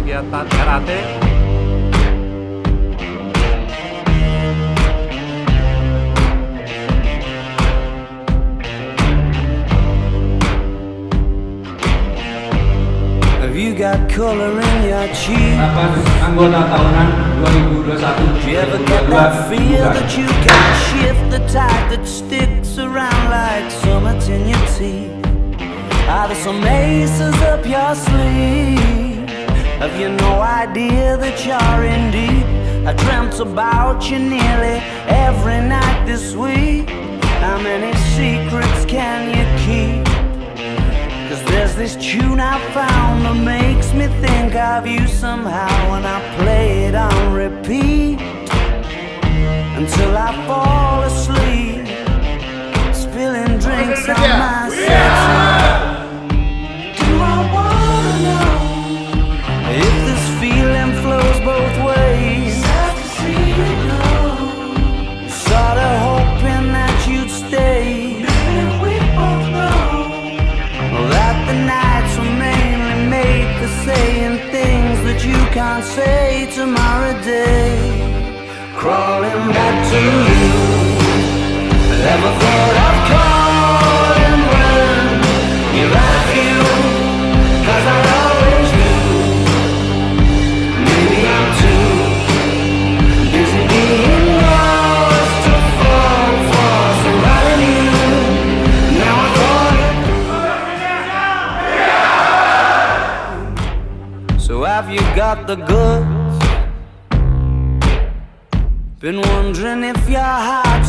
kegiatan RAT. Have you got color in your cheek? Rapat Anggota Tahunan 2021. Do you ever get that feel that you can shift the tide that sticks around like summits in your teeth? Are there some aces up your sleeve? Have you no idea that you're in deep? I dreamt about you nearly every night this week. How many secrets can you keep? 'Cause there's this tune I found that makes me think of you somehow, and I play it on repeat until I fall asleep, spilling drinks on my seat. Do I wanna know if this feeling flows both ways? Sad to see you go. Sorta hoping that you'd stay. Maybe we both know that the nights were mainly made for saying things that you can't say tomorrow day. Crawling back to you, never thought of calling when you're at you, 'cause I always knew. Maybe I'm too busy being lost to fall for somebody new. Now I thought it. So have you got the goods? Been wondering if your heart